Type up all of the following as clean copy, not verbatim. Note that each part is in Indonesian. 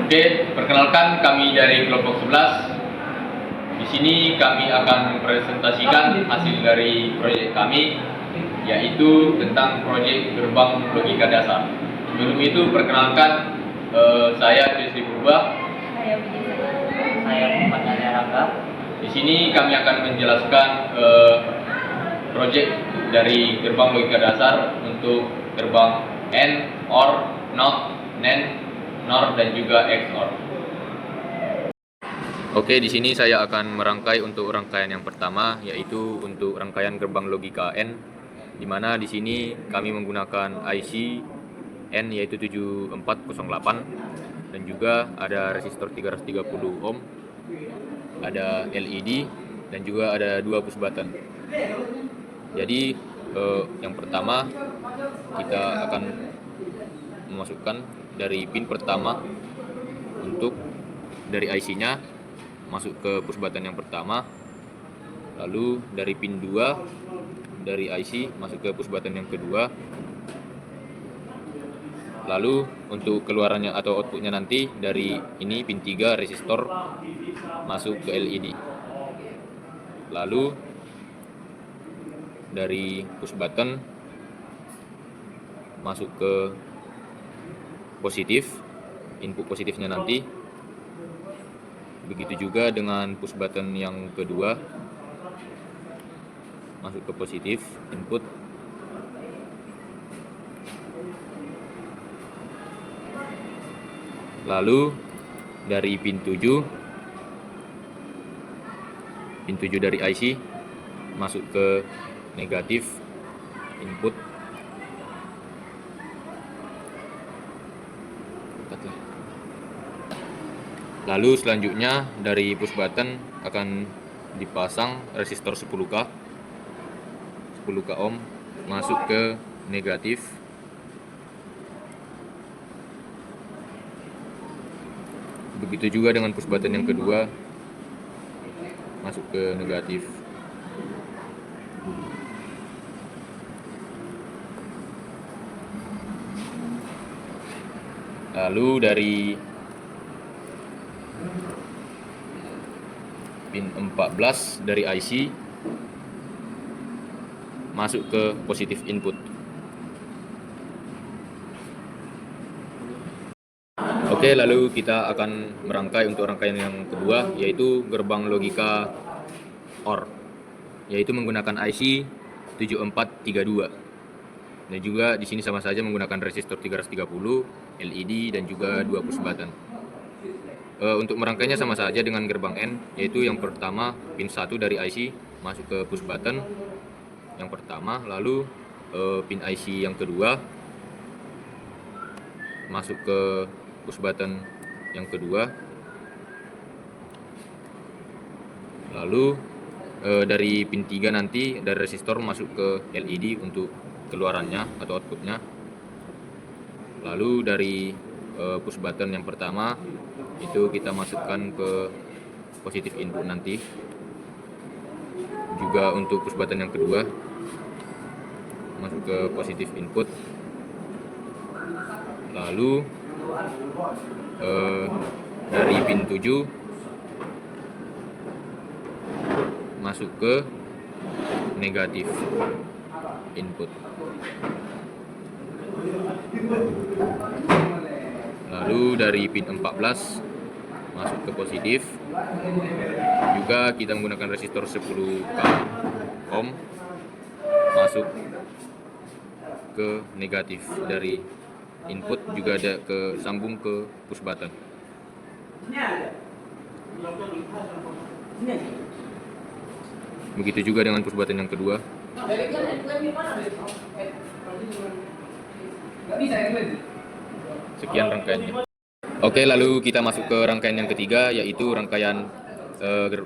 Oke, perkenalkan kami dari kelompok 11. Di sini kami akan mempresentasikan hasil dari proyek kami, yaitu tentang proyek gerbang logika dasar. Sebelum itu perkenalkan saya Trisri Purba. Saya Muhammad Ali Rangga. Di sini kami akan menjelaskan proyek dari gerbang logika dasar untuk gerbang AND, OR, NOT, NAND, NOR dan juga XOR. Oke, di sini saya akan merangkai untuk rangkaian yang pertama, yaitu untuk rangkaian gerbang logika N, di mana di sini kami menggunakan IC N yaitu 7408 dan juga ada resistor 330 ohm, ada LED dan juga ada 2 push button. Jadi yang pertama kita akan memasukkan dari pin pertama untuk dari IC-nya masuk ke push button yang pertama, lalu dari pin 2 dari IC masuk ke push button yang kedua, lalu untuk keluarannya atau outputnya nanti dari ini pin 3 resistor masuk ke LED, lalu dari push button masuk ke positif, input positifnya nanti. Begitu juga dengan push button yang kedua masuk ke positif input, lalu dari pin 7 dari IC masuk ke negatif input, lalu selanjutnya dari push button akan dipasang resistor 10K ohm masuk ke negatif, begitu juga dengan push button yang kedua masuk ke negatif. Lalu dari pin 14 dari IC masuk ke positif input. Oke, lalu kita akan merangkai untuk rangkaian yang kedua, yaitu gerbang logika OR, yaitu menggunakan IC 7432. Dan juga di sini sama saja menggunakan resistor 330, LED dan juga 2 push button. Untuk merangkainya sama saja dengan gerbang N, yaitu yang pertama pin 1 dari IC masuk ke push button yang pertama, lalu pin IC yang kedua masuk ke push button yang kedua, lalu dari pin 3 nanti dari resistor masuk ke LED untuk keluarannya atau outputnya, lalu dari push button yang pertama itu kita masukkan ke positif input nanti, juga untuk push button yang kedua masuk ke positif input, lalu dari pin 7 masuk ke negatif input, lalu dari pin 14 masuk ke positif, juga kita menggunakan resistor 10K ohm masuk ke negatif dari input, juga ada ke sambung ke push button. Begitu juga dengan push button yang kedua. Sekian rangkaiannya. Oke, lalu kita masuk ke rangkaian yang ketiga, yaitu rangkaian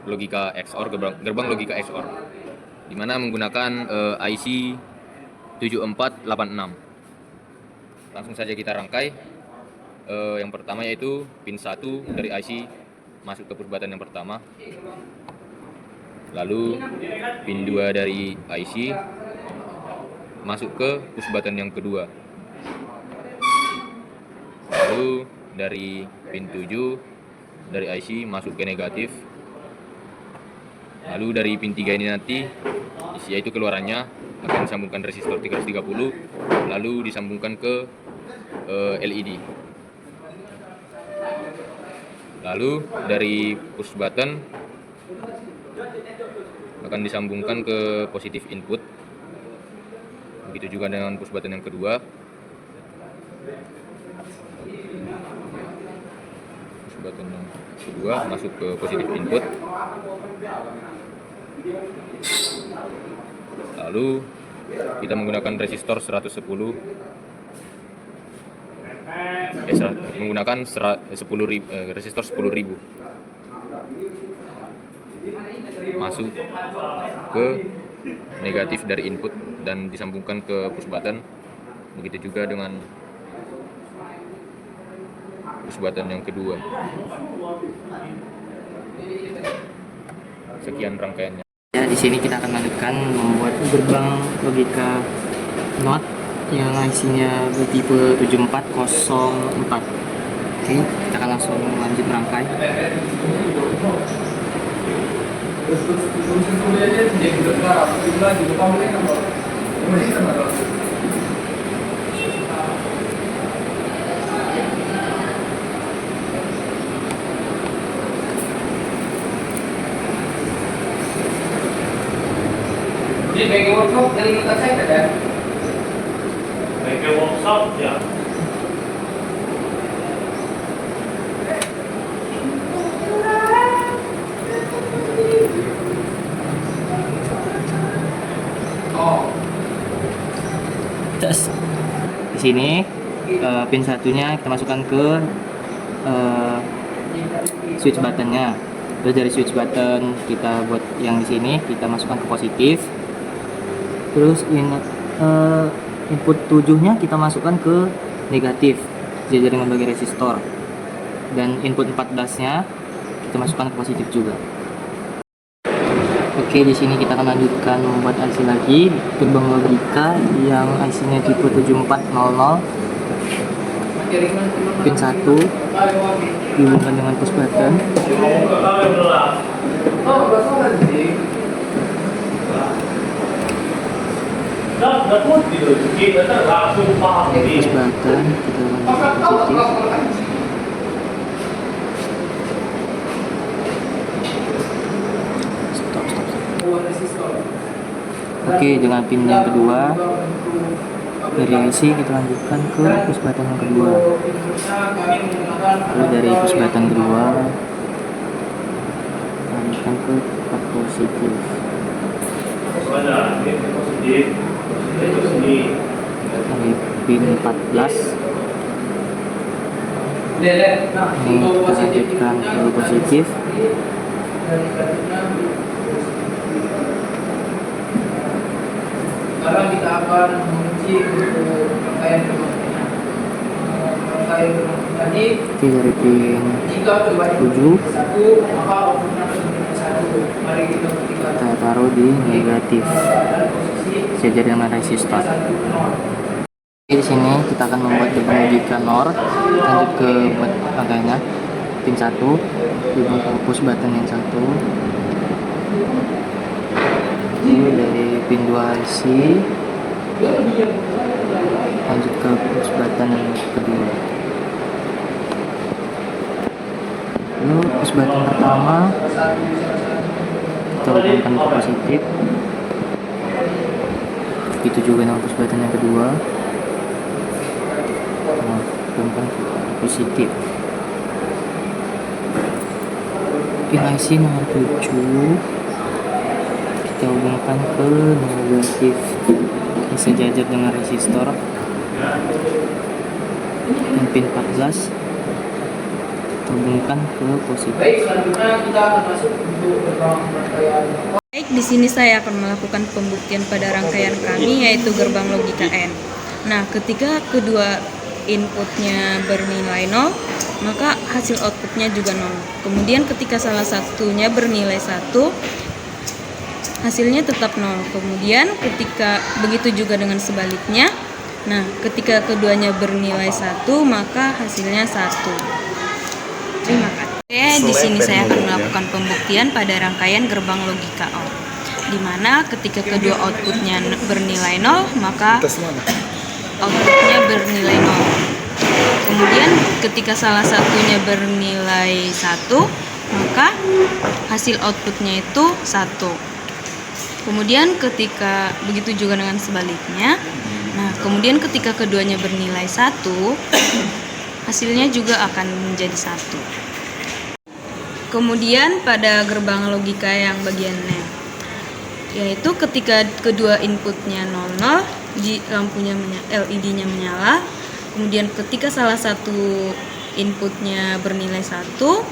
logika XOR, gerbang logika XOR, di mana menggunakan IC 7486. Langsung saja kita rangkai. Yang pertama yaitu pin 1 dari IC masuk ke push button yang pertama, lalu pin 2 dari IC masuk ke push button yang kedua, lalu dari pin 7 dari IC masuk ke negatif. Lalu dari pin 3 ini nanti yaitu keluarannya akan disambungkan resistor 330 lalu disambungkan ke LED. Lalu dari push button akan disambungkan ke positif input. Begitu juga dengan push button yang kedua. Push button yang kedua masuk ke positif input. Lalu kita menggunakan resistor 110 menggunakan resistor 10.000 masuk ke negatif dari input dan disambungkan ke push button. Begitu juga dengan push button yang kedua. Sekian rangkaiannya. Ya, di sini kita akan lanjutkan membuat gerbang logika NOT yang IC-nya bertipe 7404. Oke, kita akan langsung lanjut merangkai. Jadi bagi workshop dari kita saya ada. Bagi workshop ya. Oh. Terus di sini pin satunya kita masukkan ke switch buttonnya. Terus dari switch button kita buat yang di sini kita masukkan ke positif. Terus input 7-nya kita masukkan ke negatif sejajar dengan bagian resistor. Dan input 14-nya kita masukkan ke positif juga. Oke, di sini kita akan lanjutkan membuat IC lagi, gerbang logika yang IC-nya tipe 7400. Pin 1 dihubungkan dengan push button. Push button kita lanjutkan positif. Oke, dengan pin yang kedua dari IC kita lanjutkan ke push button yang kedua. Lalu dari push button kedua lanjutkan ke tempat positif. Dari pin 14 ini kita lanjutkan ke positif. Sekarang kita akan menguji untuk rangkaian tadi. Oke, dari pin Jika berbanding 7 satu, maka outputnya satu. Mari kita buktikan. kita taruh di negatif Posisi sejajar dengan resistor. Oke, di sini kita akan membuat gerbang logika NOR. Lanjut ke buat rangkaiannya. Pin 1 dihubungkan ke push button yang satu. Lalu dari pin 2 IC lanjut ke push button yang kedua. Lalu push button pertama kita hubungkan ke positif. Begitu juga dengan push button yang kedua. Nah, hubungkan ke positif. Pin IC nomor 7 kita hubungkan ke negatif sejajar dengan resistor. Dan pin 14 kita hubungkan ke positif. baik, selanjutnya kita akan masuk untuk gerbang rangkaian. Baik, di sini saya akan melakukan pembuktian pada rangkaian kami yaitu gerbang logika N. Nah, ketika kedua inputnya bernilai 0, maka hasil outputnya juga 0. Kemudian ketika salah satunya bernilai 1, hasilnya tetap 0. Kemudian ketika begitu juga dengan sebaliknya, Nah, ketika keduanya bernilai 1, maka hasilnya 1. Terima kasih. Oke, di sini saya akan melakukan pembuktian pada rangkaian gerbang logika OR. Di mana ketika kedua outputnya bernilai 0, maka outputnya bernilai 0. Kemudian ketika salah satunya bernilai 1, maka hasil outputnya itu 1. Kemudian ketika begitu juga dengan sebaliknya. Nah, kemudian ketika keduanya bernilai 1, hasilnya juga akan menjadi 1. Kemudian pada gerbang logika yang bagian NAND, yaitu ketika kedua inputnya 00, lampunya LED-nya menyala. Kemudian ketika salah satu inputnya bernilai 1,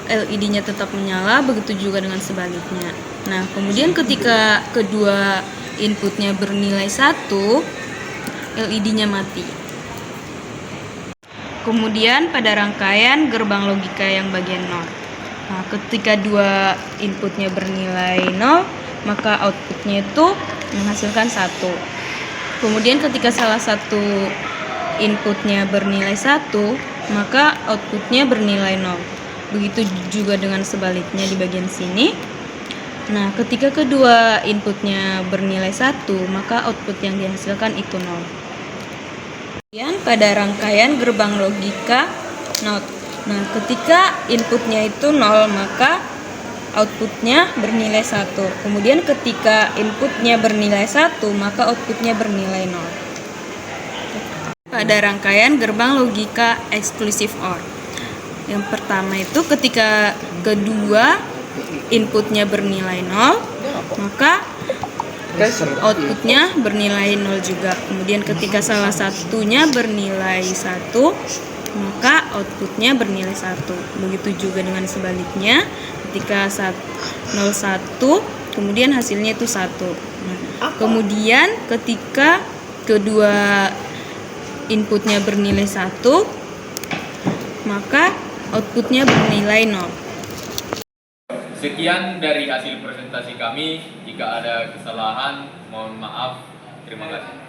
LED-nya tetap menyala, begitu juga dengan sebaliknya. Nah, kemudian ketika kedua inputnya bernilai 1, LED-nya mati. Kemudian pada rangkaian gerbang logika yang bagian NOR. Nah, ketika dua inputnya bernilai 0, maka outputnya itu menghasilkan 1. Kemudian ketika salah satu inputnya bernilai 1, maka outputnya bernilai 0. Begitu juga dengan sebaliknya di bagian sini. Nah, ketika kedua inputnya bernilai 1, maka output yang dihasilkan itu 0. Kemudian pada rangkaian gerbang logika NOT. Nah, ketika inputnya itu 0, maka outputnya bernilai 1. Kemudian ketika inputnya bernilai 1, maka outputnya bernilai 0. Pada rangkaian gerbang logika eksklusif OR. Yang pertama itu ketika kedua inputnya bernilai 0, maka outputnya bernilai 0 juga. Kemudian ketika salah satunya bernilai 1, maka outputnya bernilai 1. Begitu juga dengan sebaliknya. Ketika 01, kemudian hasilnya itu 1. Nah, kemudian ketika kedua inputnya bernilai 1, maka outputnya bernilai 0. Sekian dari hasil presentasi kami. Jika ada kesalahan, mohon maaf. Terima kasih.